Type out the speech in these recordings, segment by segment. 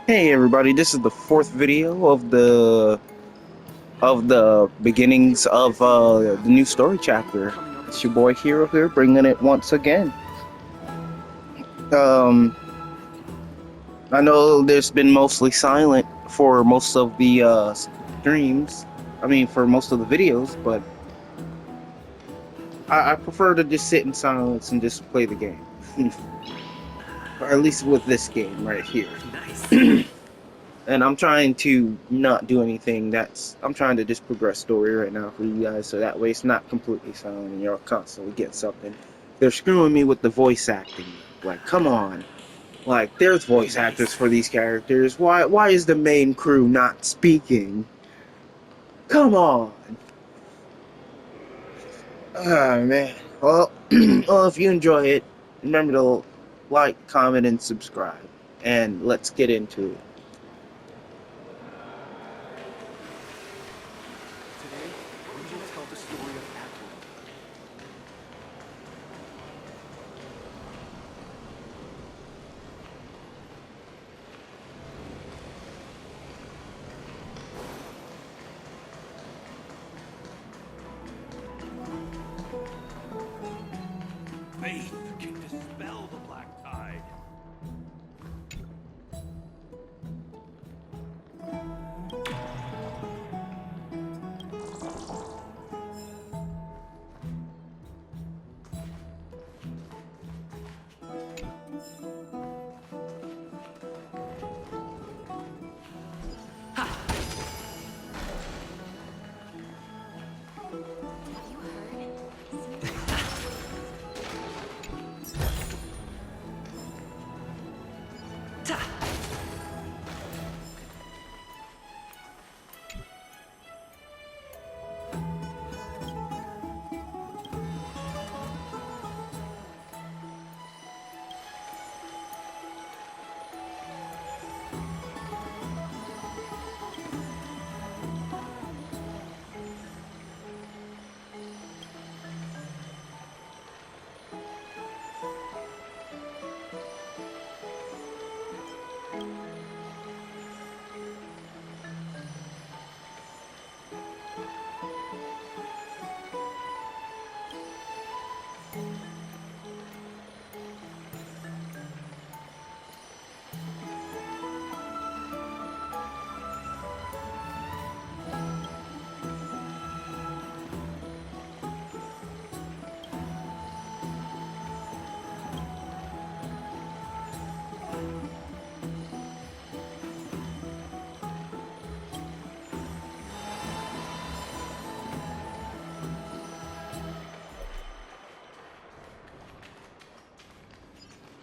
Hey everybody, this is the fourth video of the beginnings of the new story chapter. It's your boy Hero here, bringing it once again. Um, I know there's been mostly silent for most of the streams. I mean, for most of the videos, but I prefer to just sit in silence and just play the game, or at least with this game right here. And I'm trying to not do anything I'm trying to just progress story right now for you guys, so that way it's not completely silent and you're constantly getting something. They're screwing me with the voice acting. Like, come on. Like, there's voice actors for these characters. Why is the main crew not speaking? Come on. Oh man. Well, well, if you enjoy it, remember to like, comment, and subscribe. And let's get into it. Today, we will tell the story of Apple. Faith can dispel the black tide.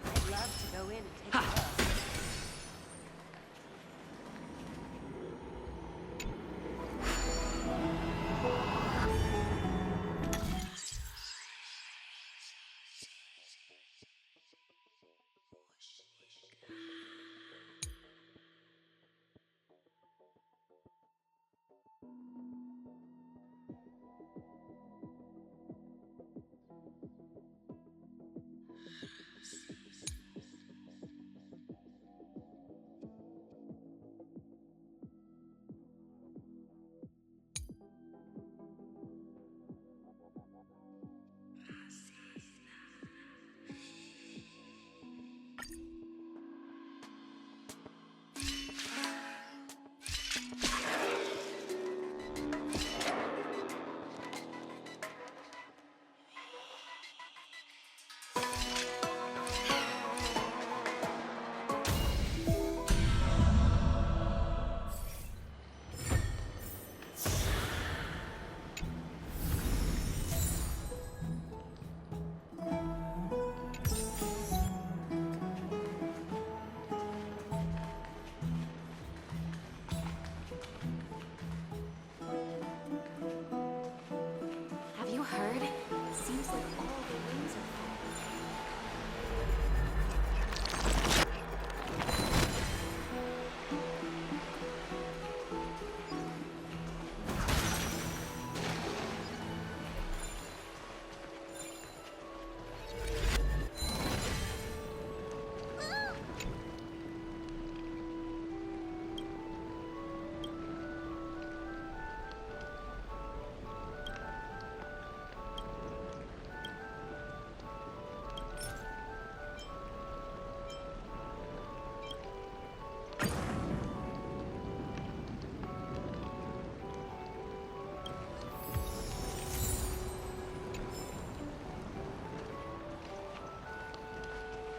I'd love to go in and take a look.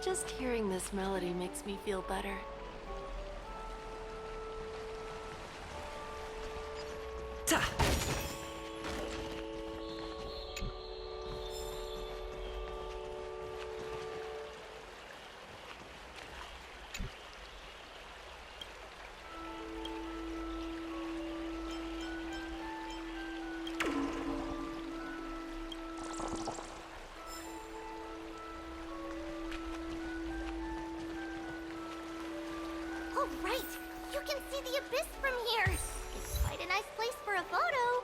Just hearing this melody makes me feel better. Ta! Oh, right! You can see the abyss from here! It's quite a nice place for a photo!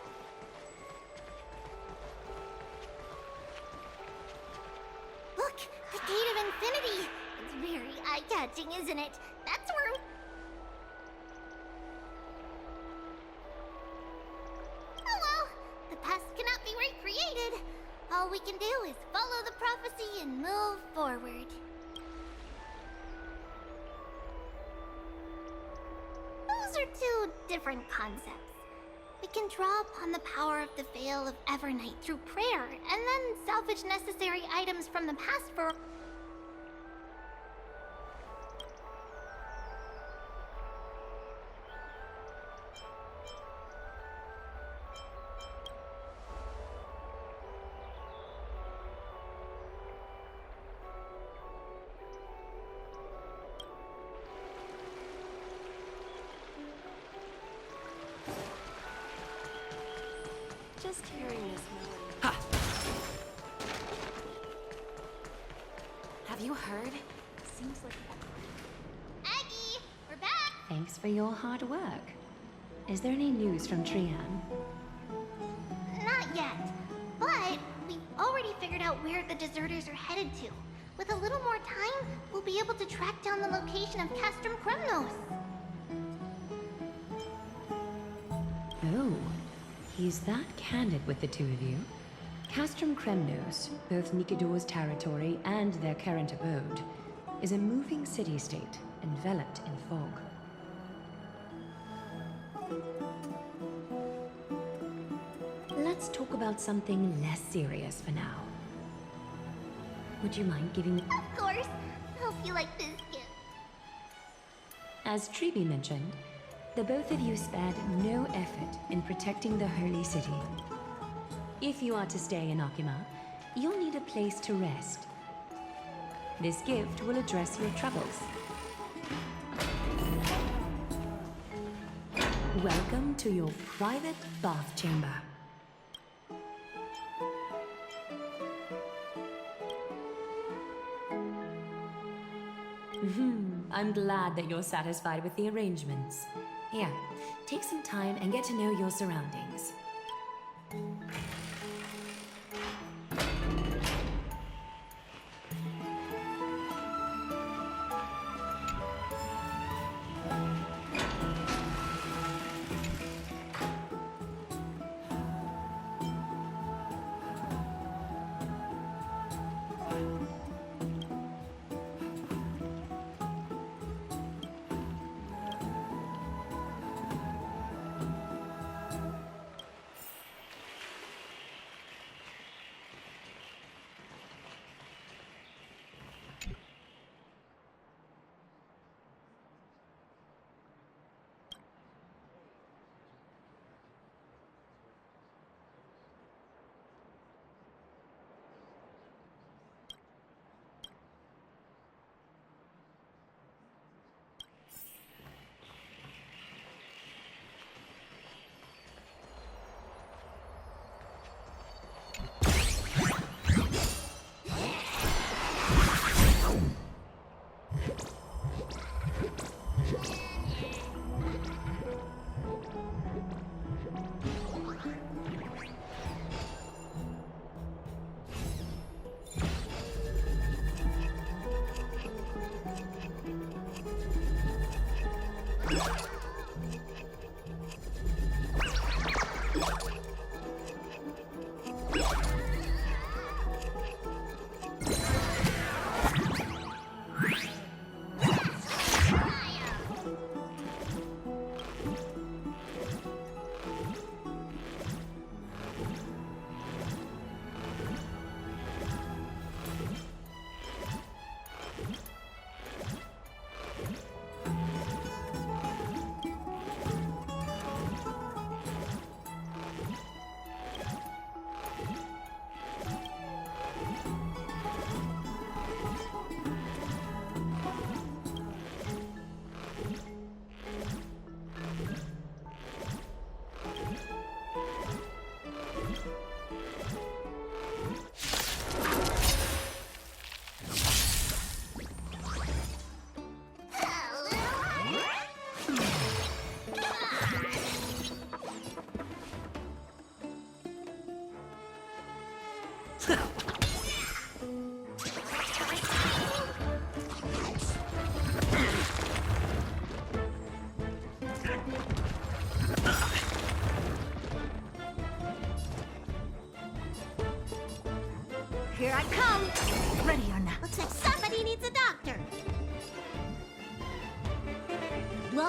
Look! The Gate of Infinity! It's very eye-catching, isn't it? That's where... Oh well! The past cannot be recreated! All we can do is follow the prophecy and move forward. Those are two different concepts. We can draw upon the power of the Veil of Evernight through prayer, and then salvage necessary items from the past for... Just hearing this melody. Ha! Have you heard? Seems like Aggie! We're back! Thanks for your hard work. Is there any news from Trian? Not yet, but we've already figured out where the deserters are headed to. With a little more time, we'll be able to track down the location of Castrum Kremnos. Oh, he's that candid with the two of you. Castrum Kremnos, both Nikidor's territory and their current abode, is a moving city-state enveloped in fog. Let's talk about something less serious for now. Would you mind giving me... Of course. Hope you like this gift. As Treeby mentioned, the both of you spared no effort in protecting the holy city. If you are to stay in Akima, you'll need a place to rest. This gift will address your troubles. Welcome to your private bath chamber. I'm glad that you're satisfied with the arrangements. Here, take some time and get to know your surroundings.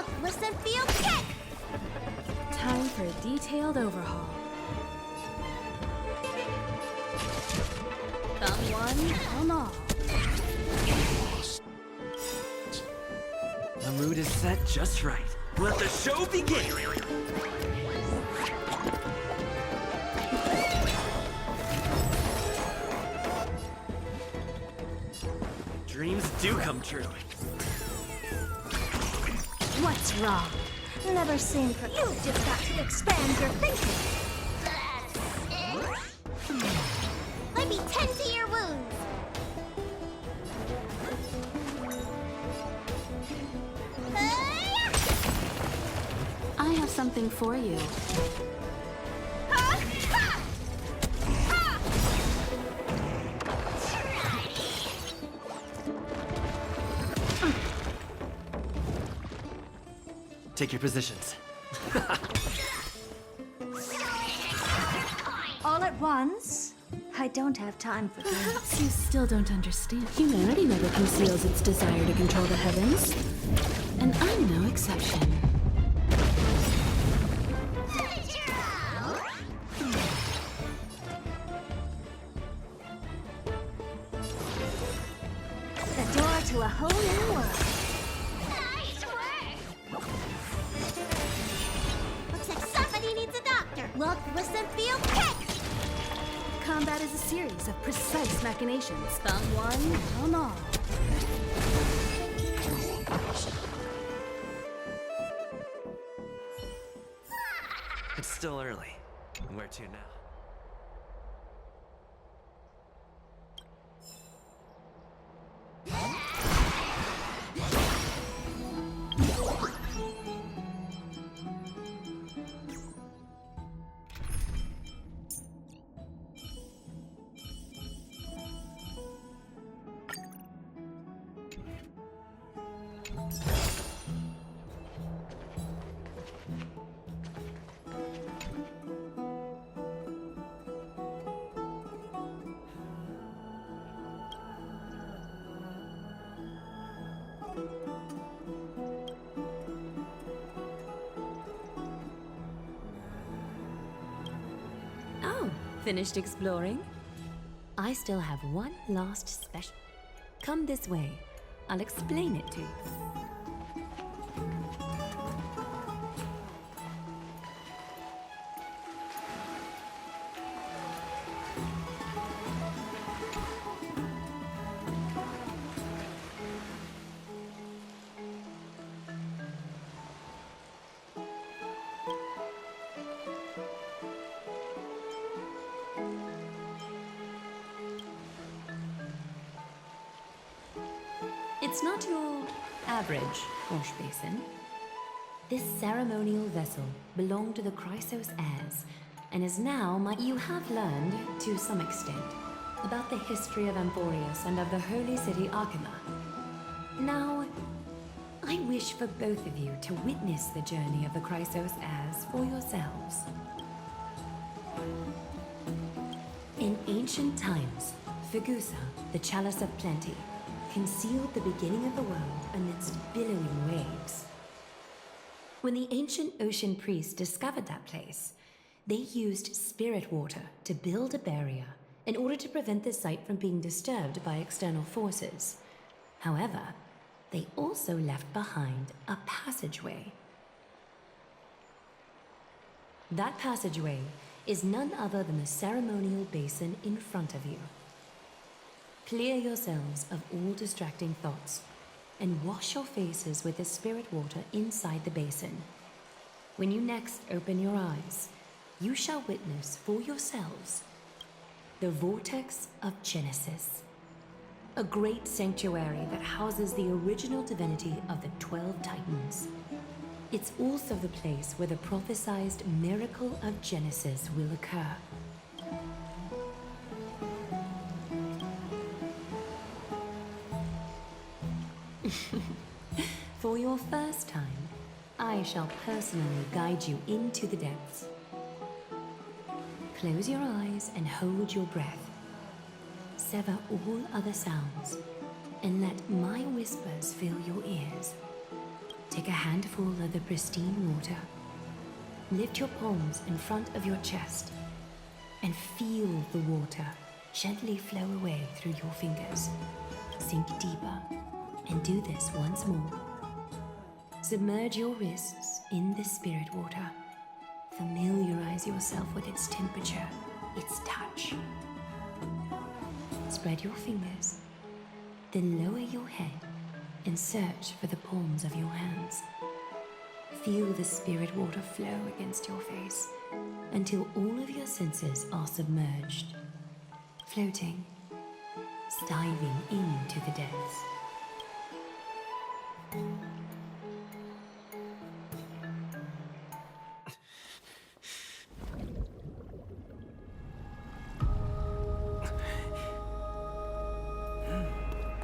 Look, listen, feel, kick! Time for a detailed overhaul. Thumb one, thumb all. The mood is set just right. Let the show begin! Dreams do come true. What's wrong? Never seen for you. Just got to expand your thinking. Let me tend to your wounds. I have something for you. Take your positions. All at once? I don't have time for this. Perhaps you still don't understand. Humanity never conceals its desire to control the heavens. And I'm no exception. The door to a whole new world. Nice work! Looks like somebody needs a doctor. Look, listen, feel, kick! Combat is a series of precise machinations. Thumb one, thumb all. It's still early. Where to now? Oh, finished exploring? I still have one last special. Come this way. I'll explain it to you. It's not your average wash basin. This ceremonial vessel belonged to the Chrysos heirs, and is now my... You have learned, to some extent, about the history of Amphorius and of the holy city Archima. Now, I wish for both of you to witness the journey of the Chrysos heirs for yourselves. In ancient times, Fegusa, the Chalice of Plenty, concealed the beginning of the world amidst billowing waves. When the ancient ocean priests discovered that place, they used spirit water to build a barrier in order to prevent the site from being disturbed by external forces. However, they also left behind a passageway. That passageway is none other than the ceremonial basin in front of you. Clear yourselves of all distracting thoughts and wash your faces with the spirit water inside the basin. When you next open your eyes, you shall witness for yourselves the Vortex of Genesis, a great sanctuary that houses the original divinity of the 12 Titans. It's also the place where the prophesied miracle of Genesis will occur. For your first time, I shall personally guide you into the depths. Close your eyes and hold your breath. Sever all other sounds and let my whispers fill your ears. Take a handful of the pristine water. Lift your palms in front of your chest and feel the water gently flow away through your fingers. Sink deeper and do this once more. Submerge your wrists in the spirit water. Familiarize yourself with its temperature, its touch. Spread your fingers, then lower your head and search for the palms of your hands. Feel the spirit water flow against your face until all of your senses are submerged, floating, diving into the depths.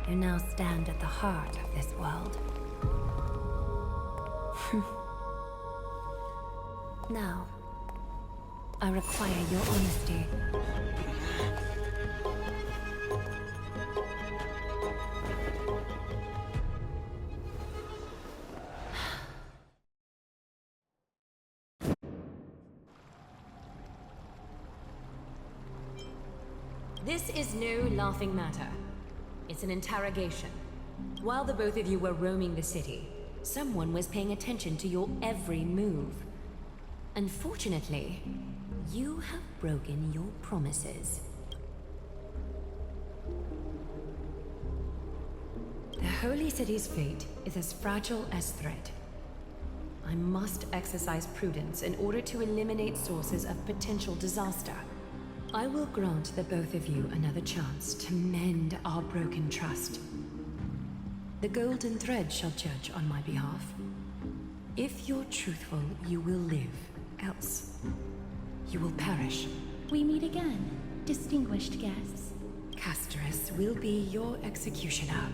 You now stand at the heart of this world. Now, I require your honesty. This is no laughing matter. It's an interrogation. While the both of you were roaming the city, someone was paying attention to your every move. Unfortunately, you have broken your promises. The Holy City's fate is as fragile as threat. I must exercise prudence in order to eliminate sources of potential disaster. I will grant the both of you another chance to mend our broken trust. The Golden Thread shall judge on my behalf. If you're truthful, you will live. Else, you will perish. We meet again, distinguished guests. Casterus will be your executioner.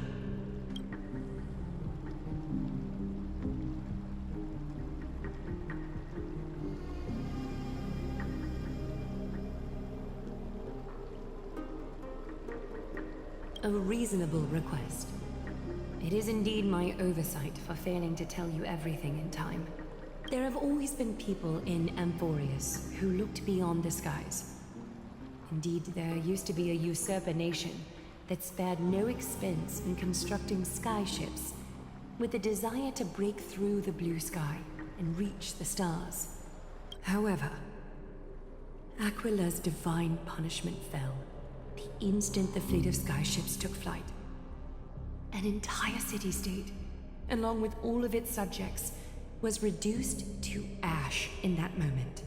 A reasonable request. It is indeed my oversight for failing to tell you everything in time. There have always been people in Amphorius who looked beyond the skies. Indeed, there used to be a usurper nation that spared no expense in constructing skyships with the desire to break through the blue sky and reach the stars. However, Aquila's divine punishment fell the instant the fleet of skyships took flight. An entire city-state, along with all of its subjects, was reduced to ash in that moment.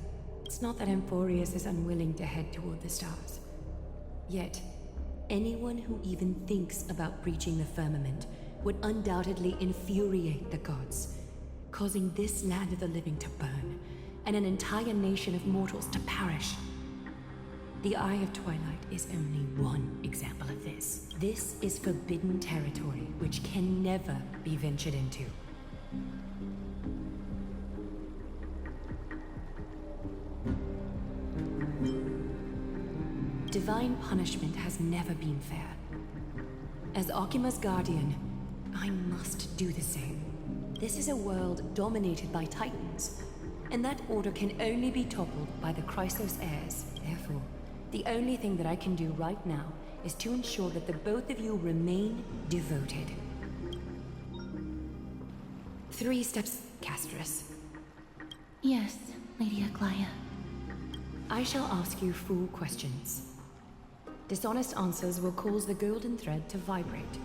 It's not that Amphorius is unwilling to head toward the stars. Yet, anyone who even thinks about breaching the firmament would undoubtedly infuriate the gods, causing this land of the living to burn, and an entire nation of mortals to perish. The Eye of Twilight is only one example of this. This is forbidden territory which can never be ventured into. Divine punishment has never been fair. As Okima's guardian, I must do the same. This is a world dominated by Titans, and that order can only be toppled by the Chrysos heirs. Therefore, the only thing that I can do right now is to ensure that the both of you remain devoted. 3 steps, Casterus. Yes, Lady Aglaya. I shall ask you full questions. Dishonest answers will cause the golden thread to vibrate,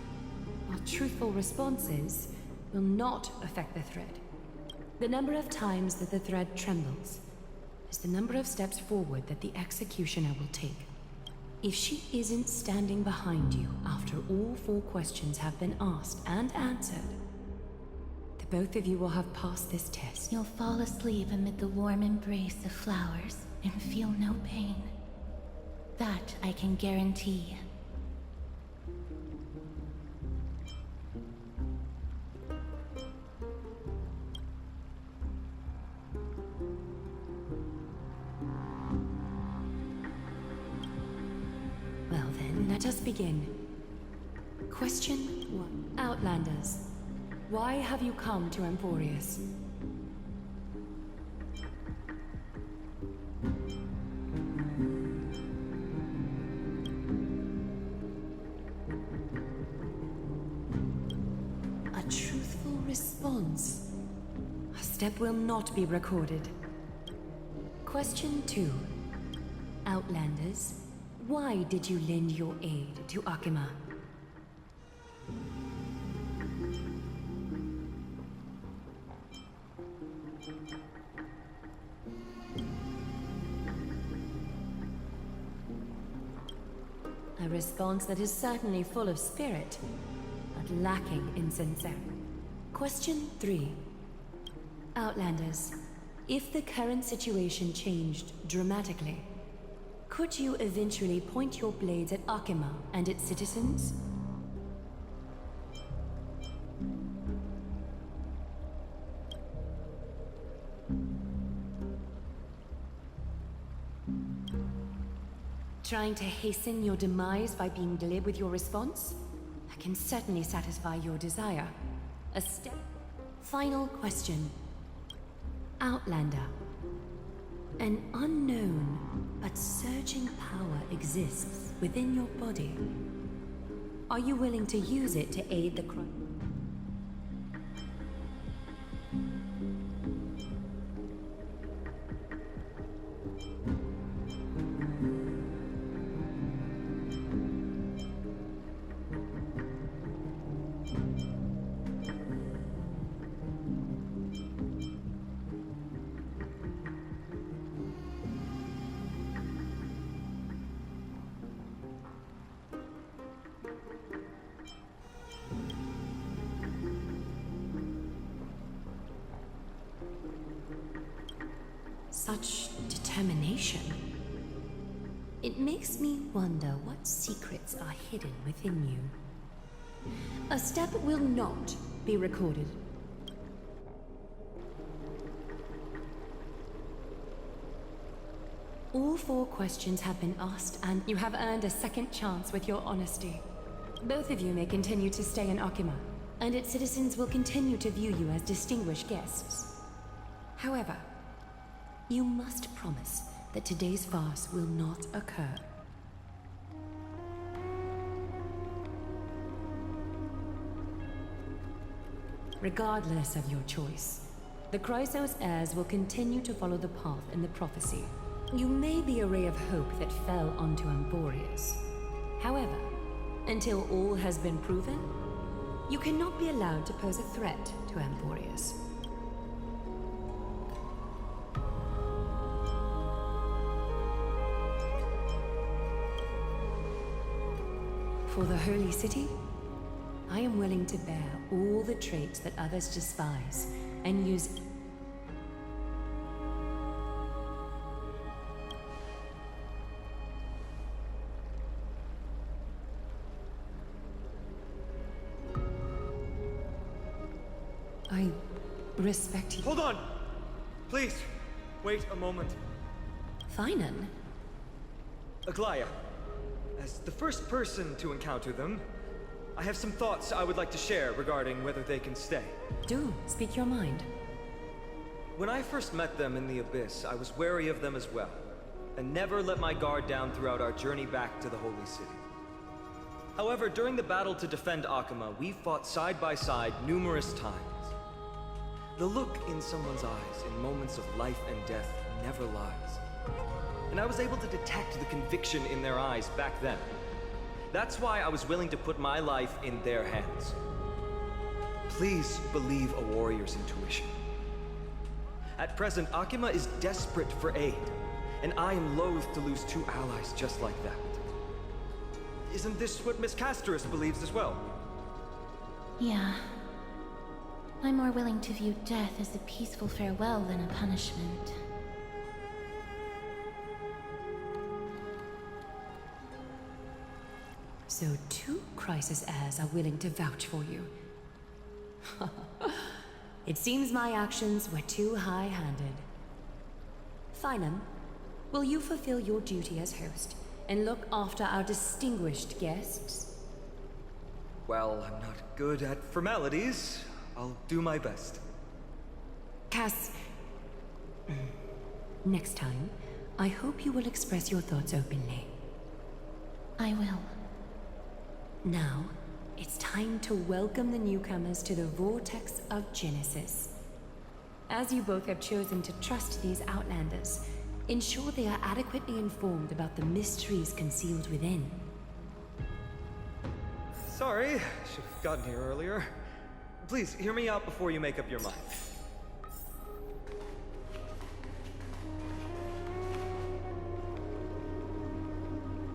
while truthful responses will not affect the thread. The number of times that the thread trembles is the number of steps forward that the executioner will take. If she isn't standing behind you after all 4 questions have been asked and answered, the both of you will have passed this test. You'll fall asleep amid the warm embrace of flowers and feel no pain. That I can guarantee. Well then, let us begin. Question 1. Outlanders, Why have you come to Emporius? A truthful response. A step will not be recorded. Question 2. Outlanders, why did you lend your aid to Akima? A response that is certainly full of spirit, but lacking in sincerity. Question 3. Outlanders, if the current situation changed dramatically, could you eventually point your blades at Akima and its citizens? Trying to hasten your demise by being glib with your response? That can certainly satisfy your desire. A step. Final question. Outlander. An unknown but surging power exists within your body. Are you willing to use it to aid the crime? Such determination. It makes me wonder what secrets are hidden within you. A step will not be recorded. All 4 questions have been asked, and you have earned a second chance with your honesty. Both of you may continue to stay in Akima, and its citizens will continue to view you as distinguished guests. However, you must promise that today's farce will not occur. Regardless of your choice, the Chrysos heirs will continue to follow the path in the prophecy. You may be a ray of hope that fell onto Emporius. However, until all has been proven, you cannot be allowed to pose a threat to Emporius. For the Holy City, I am willing to bear all the traits that others despise and use. I respect you. Hold on! Please, wait a moment. Finan? Aglaya, as the first person to encounter them, I have some thoughts I would like to share regarding whether they can stay. Do speak your mind. When I first met them in the Abyss, I was wary of them as well, and never let my guard down throughout our journey back to the Holy City. However, during the battle to defend Akima, we fought side by side numerous times. The look in someone's eyes in moments of life and death never lies. And I was able to detect the conviction in their eyes back then. That's why I was willing to put my life in their hands. Please believe a warrior's intuition. At present, Akima is desperate for aid, and I am loath to lose 2 allies just like that. Isn't this what Miss Casterus believes as well? Yeah. I'm more willing to view death as a peaceful farewell than a punishment. So 2 Crisis heirs are willing to vouch for you. It seems my actions were too high-handed. Finan, will you fulfill your duty as host and look after our distinguished guests? Well, I'm not good at formalities, I'll do my best. Cass, next time, I hope you will express your thoughts openly. I will. Now, it's time to welcome the newcomers to the Vortex of Genesis. As you both have chosen to trust these Outlanders, ensure they are adequately informed about the mysteries concealed within. Sorry, should have gotten here earlier. Please, hear me out before you make up your mind.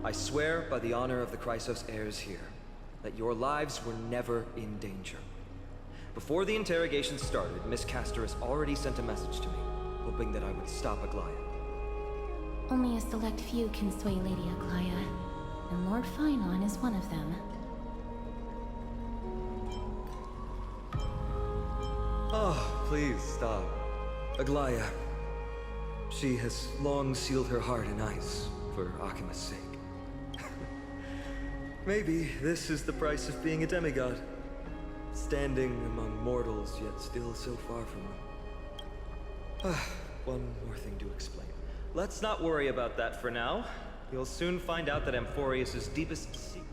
I swear by the honor of the Chrysos heirs here, that your lives were never in danger. Before the interrogation started, Miss Castor has already sent a message to me, hoping that I would stop Aglaya. Only a select few can sway Lady Aglaya, and Lord Finon is one of them. Oh, please stop. Aglaya. She has long sealed her heart in ice, for Akima's sake. Maybe this is the price of being a demigod. Standing among mortals, yet still so far from them. One more thing to explain. Let's not worry about that for now. You'll soon find out that Amphorius' deepest secret.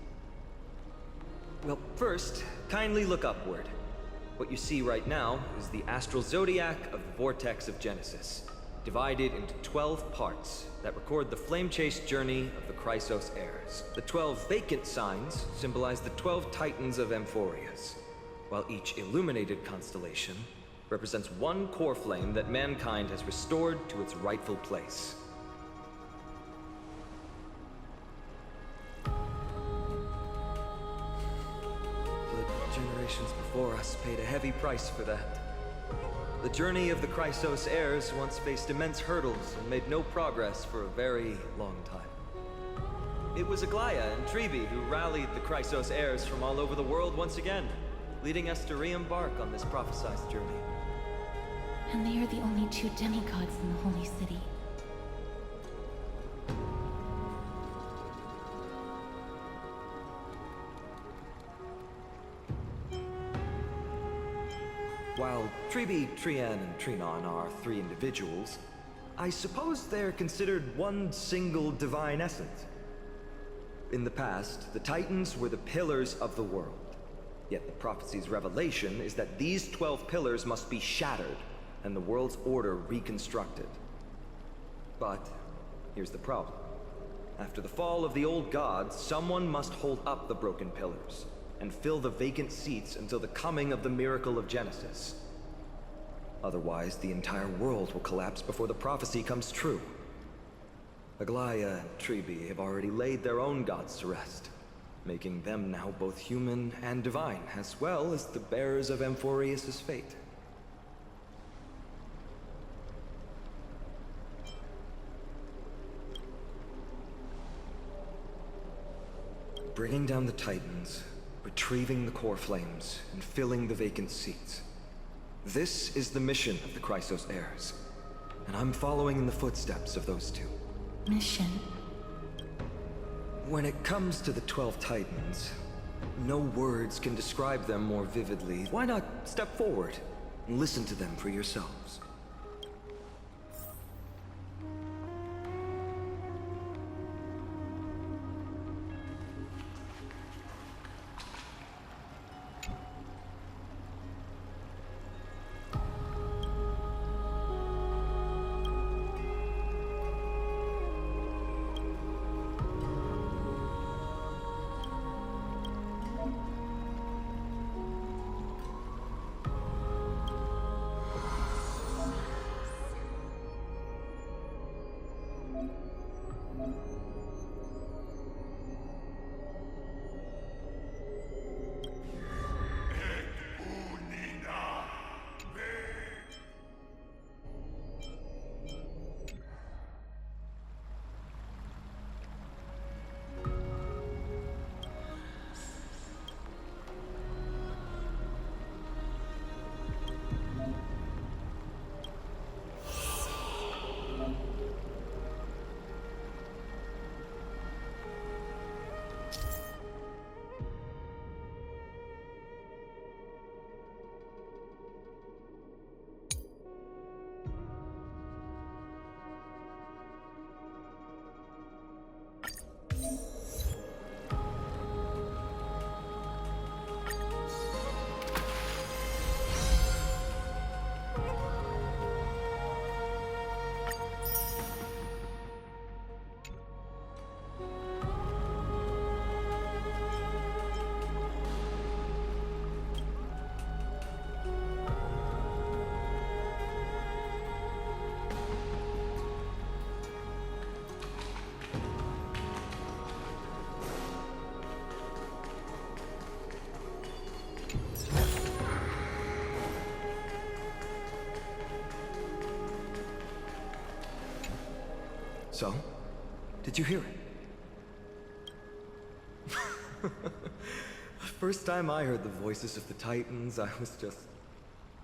Well, first, kindly look upward. What you see right now is the astral zodiac of the Vortex of Genesis, divided into 12 parts that record the flame-chased journey of the Chrysos heirs. The 12 vacant signs symbolize the 12 titans of Amphorius, while each illuminated constellation represents one core flame that mankind has restored to its rightful place. The generations before us paid a heavy price for that. The journey of the Chrysos heirs once faced immense hurdles and made no progress for a very long time. It was Aglaya and Trebi who rallied the Chrysos heirs from all over the world once again, leading us to re-embark on this prophesized journey. And they are the only two demigods in the Holy City. While Trebi, Trian, and Trinon are 3 individuals, I suppose they're considered one single divine essence. In the past, the Titans were the pillars of the world. Yet the prophecy's revelation is that these 12 pillars must be shattered and the world's order reconstructed. But here's the problem. After the fall of the old gods, someone must hold up the broken pillars and fill the vacant seats until the coming of the miracle of Genesis. Otherwise, the entire world will collapse before the prophecy comes true. Aglaya and Trebi have already laid their own gods to rest, making them now both human and divine, as well as the bearers of Amphorius' fate. Bringing down the Titans, retrieving the core flames, and filling the vacant seats. This is the mission of the Chrysos heirs, and I'm following in the footsteps of those two. Mission? When it comes to the 12 Titans, no words can describe them more vividly. Why not step forward and listen to them for yourselves? So, did you hear it? First time I heard the voices of the Titans, I was just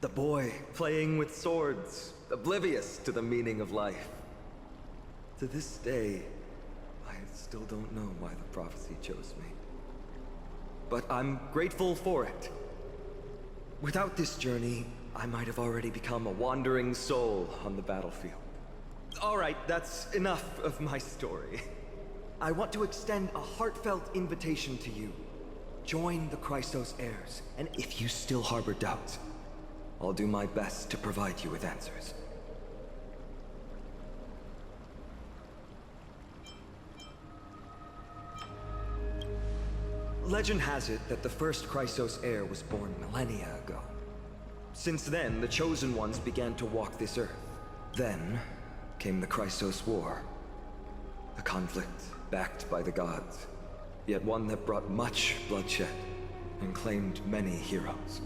the boy playing with swords, oblivious to the meaning of life. To this day, I still don't know why the prophecy chose me. But I'm grateful for it. Without this journey, I might have already become a wandering soul on the battlefield. All right, that's enough of my story. I want to extend a heartfelt invitation to you. Join the Christos heirs, and if you still harbor doubts, I'll do my best to provide you with answers. Legend has it that the first Chrysos heir was born millennia ago. Since then, the Chosen Ones began to walk this earth. Then came the Chrysos War. A conflict backed by the gods, yet one that brought much bloodshed and claimed many heroes.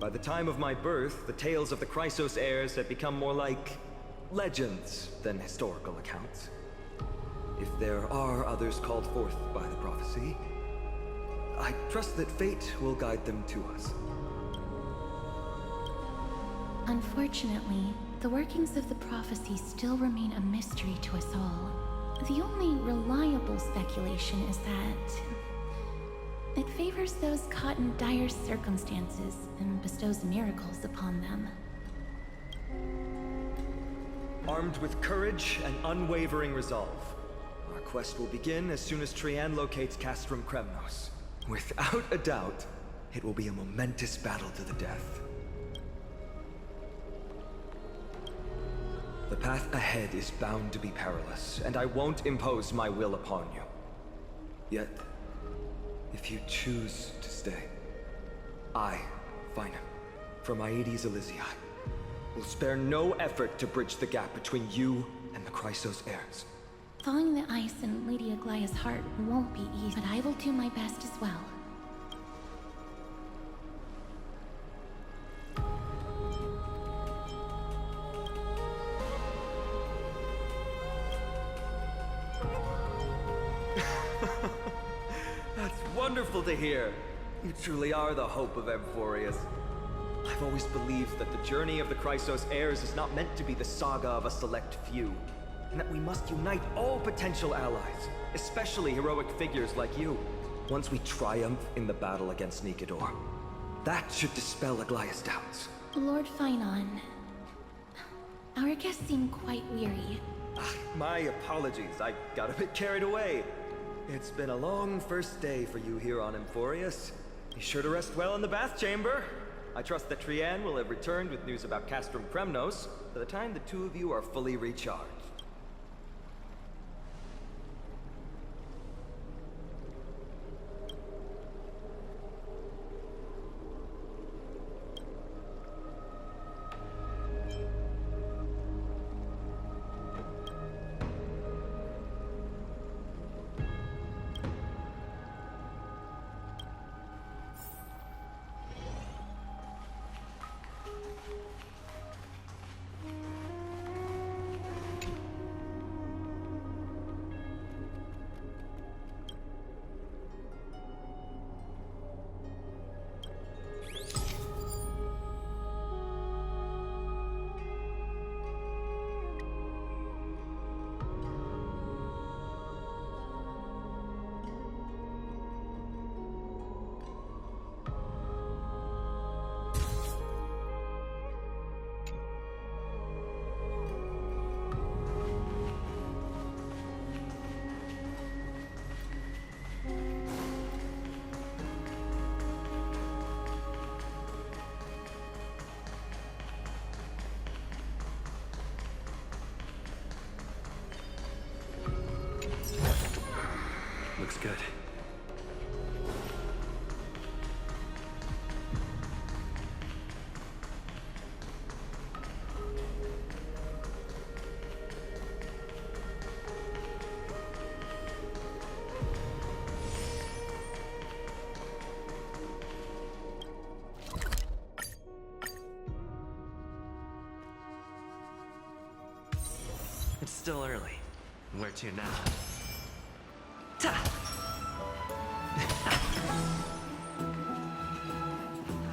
By the time of my birth, the tales of the Chrysos heirs had become more like legends than historical accounts. If there are others called forth by the prophecy, I trust that fate will guide them to us. Unfortunately, the workings of the prophecy still remain a mystery to us all. The only reliable speculation is that it favors those caught in dire circumstances and bestows miracles upon them. Armed with courage and unwavering resolve, our quest will begin as soon as Trian locates Castrum Kremnos. Without a doubt, it will be a momentous battle to the death. The path ahead is bound to be perilous, and I won't impose my will upon you. Yet, if you choose to stay, I, Finam, from Aedes Elysiae, will spare no effort to bridge the gap between you and the Chrysos heirs. Thawing the ice in Lady Aglaya's heart won't be easy, but I will do my best as well. That's wonderful to hear. You truly are the hope of Amphorius. I've always believed that the journey of the Chrysos heirs is not meant to be the saga of a select few, and that we must unite all potential allies, especially heroic figures like you. Once we triumph in the battle against Nikedor, that should dispel Aglaya's doubts. Lord Finon, our guests seem quite weary. My apologies, I got a bit carried away. It's been a long first day for you here on Amphorius. Be sure to rest well in the bath chamber. I trust that Trian will have returned with news about Castrum Kremnos by the time the two of you are fully recharged. Looks good. It's still early. Where to now? Ta!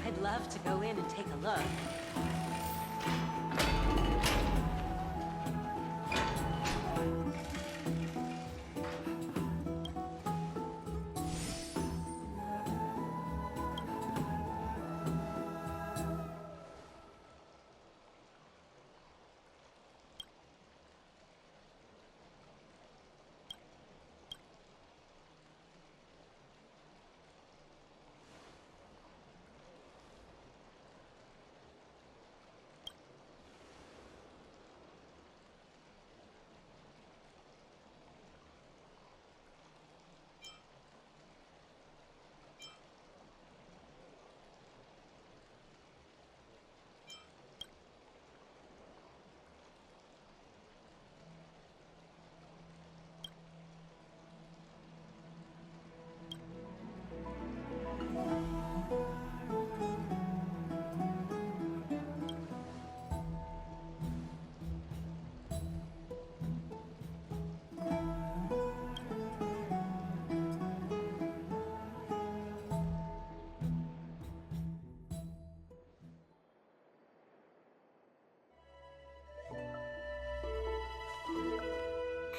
I'd love to go in and take a look.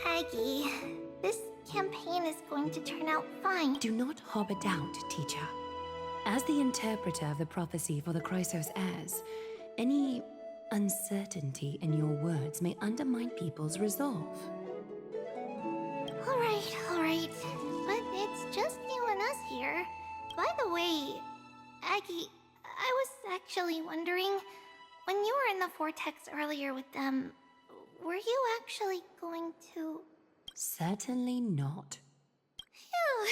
Aggie, this campaign is going to turn out fine. Do not harbor doubt, teacher. As the interpreter of the prophecy for the Chrysos heirs, any uncertainty in your words may undermine people's resolve. Alright. But it's just you and us here. By the way, Aggie, I was actually wondering, when you were in the vortex earlier with them, were you actually going to... Certainly not. Phew,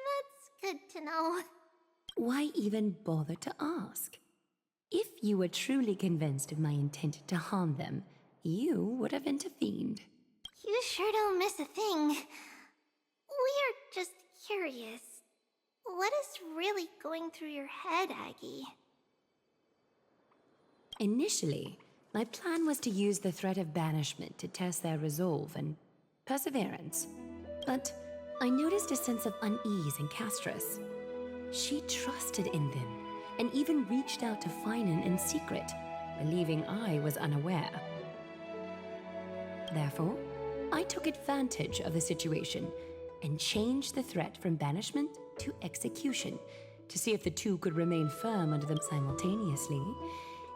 that's good to know. Why even bother to ask? If you were truly convinced of my intent to harm them, you would have intervened. You sure don't miss a thing. We're just curious. What is really going through your head, Aggie? Initially, my plan was to use the threat of banishment to test their resolve and perseverance. But I noticed a sense of unease in Castris. She trusted in them and even reached out to Finan in secret, believing I was unaware. Therefore, I took advantage of the situation and changed the threat from banishment to execution to see if the two could remain firm under them simultaneously.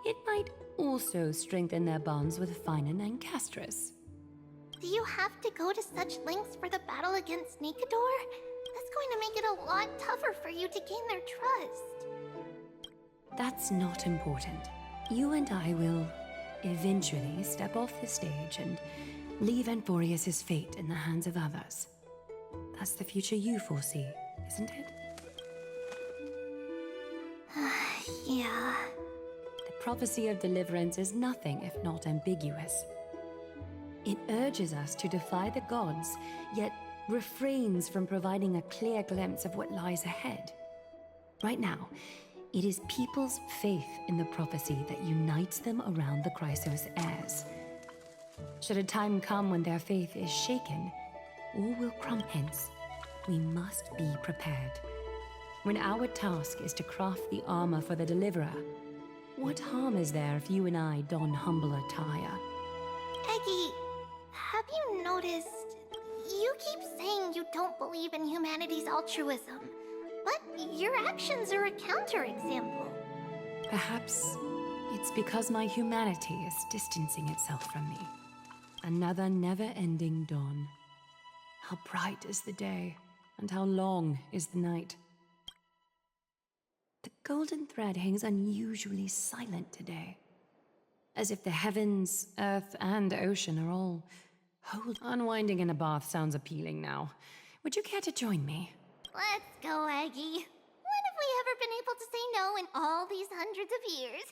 It might also strengthen their bonds with Finan and Castris. Do you have to go to such lengths for the battle against Nikador? That's going to make it a lot tougher for you to gain their trust. That's not important. You and I will eventually step off the stage and leave Anforius' fate in the hands of others. That's the future you foresee, isn't it? Yeah. The prophecy of deliverance is nothing if not ambiguous. It urges us to defy the gods, yet refrains from providing a clear glimpse of what lies ahead. Right now, it is people's faith in the prophecy that unites them around the Chrysos heirs. Should a time come when their faith is shaken, all will crumble. Hence, we must be prepared. When our task is to craft the armor for the deliverer, what harm is there if you and I don humble attire? Eggie, have you noticed? You keep saying you don't believe in humanity's altruism, but your actions are a counterexample. Perhaps it's because my humanity is distancing itself from me. Another never-ending dawn. How bright is the day, and how long is the night. The golden thread hangs unusually silent today, as if the heavens, earth, and ocean are all whole. Unwinding in a bath sounds appealing now. Would you care to join me? Let's go, Aggie. When have we ever been able to say no in all these hundreds of years?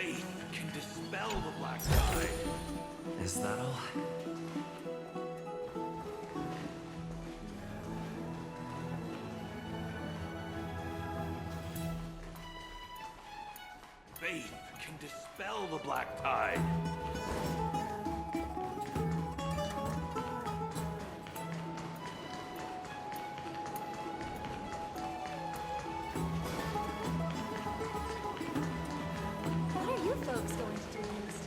Faith can dispel the black tide. Is that all? Faith can dispel the black tide. What are you folks going to do next?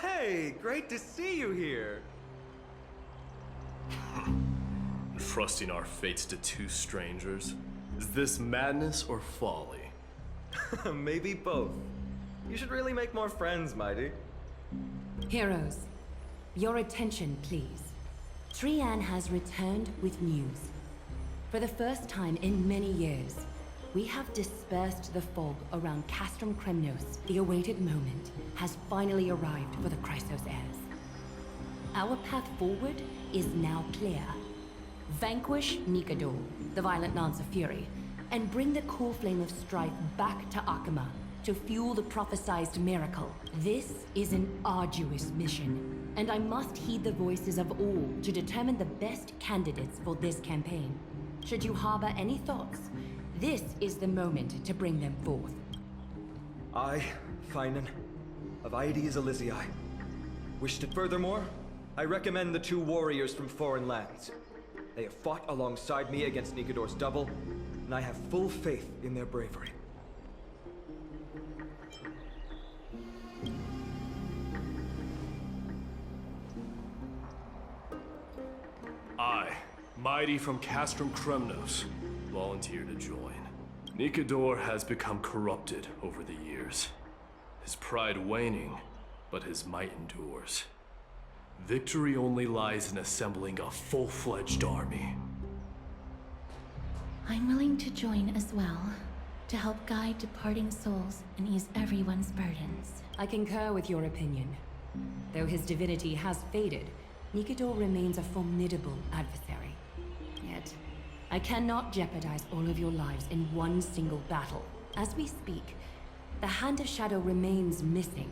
Hey, great to see you here. Trusting our fates to two strangers? Is this madness or folly? Maybe both. You should really make more friends, Mighty. Heroes, your attention, please. Trian has returned with news. For the first time in many years, we have dispersed the fog around Castrum Kremnos. The awaited moment has finally arrived for the Chrysos heirs. Our path forward is now clear. Vanquish Nikador, the violent Lance of Fury, and bring the core flame of strife back to Akama to fuel the prophesized miracle. This is an arduous mission, and I must heed the voices of all to determine the best candidates for this campaign. Should you harbor any thoughts, this is the moment to bring them forth. I, Finan, of Aedes Elysiae, wish to furthermore, I recommend the two warriors from foreign lands. They have fought alongside me against Nikador's double, and I have full faith in their bravery. I, Mighty from Castrum Kremnos, volunteer to join. Nikador has become corrupted over the years. His pride waning, but his might endures. Victory only lies in assembling a full-fledged army. I'm willing to join as well, to help guide departing souls and ease everyone's burdens. I concur with your opinion. Though his divinity has faded, Nikador remains a formidable adversary. Yet, I cannot jeopardize all of your lives in one single battle. As we speak, the Hand of Shadow remains missing.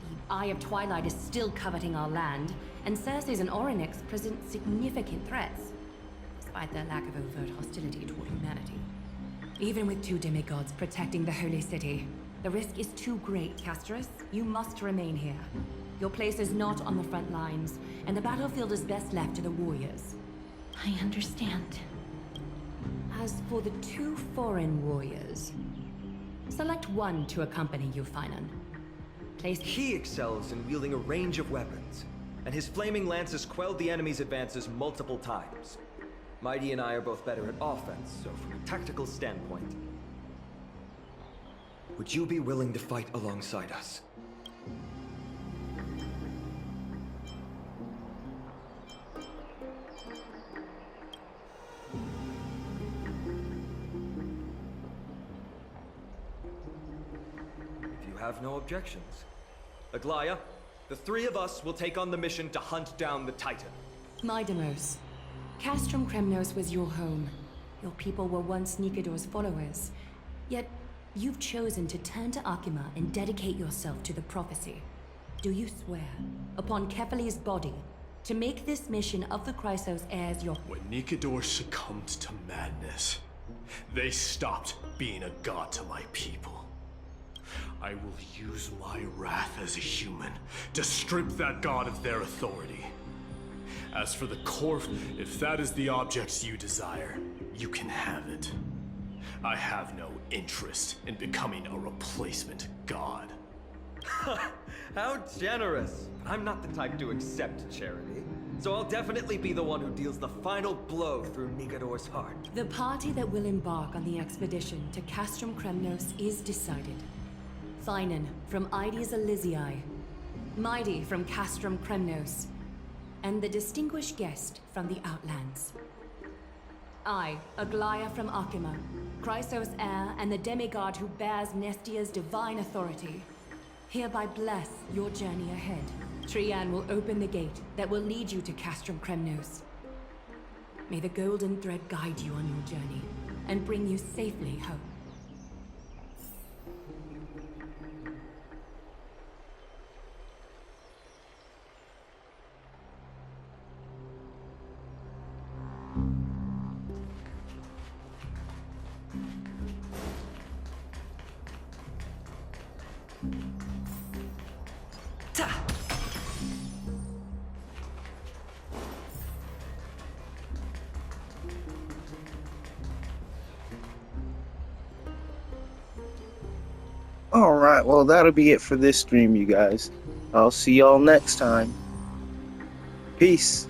The Eye of Twilight is still coveting our land, and Circes and Orynyx present significant threats, despite their lack of overt hostility toward humanity. Even with 2 demigods protecting the Holy City, the risk is too great, Castris. You must remain here. Your place is not on the front lines, and the battlefield is best left to the warriors. I understand. As for the 2 foreign warriors, select one to accompany you, Finan. Place... He excels in wielding a range of weapons, and his flaming lances quelled the enemy's advances multiple times. Mighty and I are both better at offense, so from a tactical standpoint, would you be willing to fight alongside us? If you have no objections. Aglaya, the 3 of us will take on the mission to hunt down the Titan. Maidenos, Castrum Kremnos was your home. Your people were once Nikador's followers. Yet, you've chosen to turn to Akima and dedicate yourself to the prophecy. Do you swear, upon Kefali's body, to make this mission of the Chrysos heirs your... When Nikador succumbed to madness, they stopped being a god to my people. I will use my wrath as a human to strip that god of their authority. As for the Corf, if that is the object you desire, you can have it. I have no interest in becoming a replacement god. How generous! I'm not the type to accept charity, so I'll definitely be the one who deals the final blow through Nikador's heart. The party that will embark on the expedition to Castrum Kremnos is decided. Finan from Ides Elysiae, Mighty from Castrum Kremnos, and the distinguished guest from the Outlands. I, Aglaya from Akima, Chrysos heir and the demigod who bears Nestia's divine authority, hereby bless your journey ahead. Trian will open the gate that will lead you to Castrum Kremnos. May the golden thread guide you on your journey and bring you safely home. Alright, well, that'll be it for this stream, you guys. I'll see y'all next time. Peace.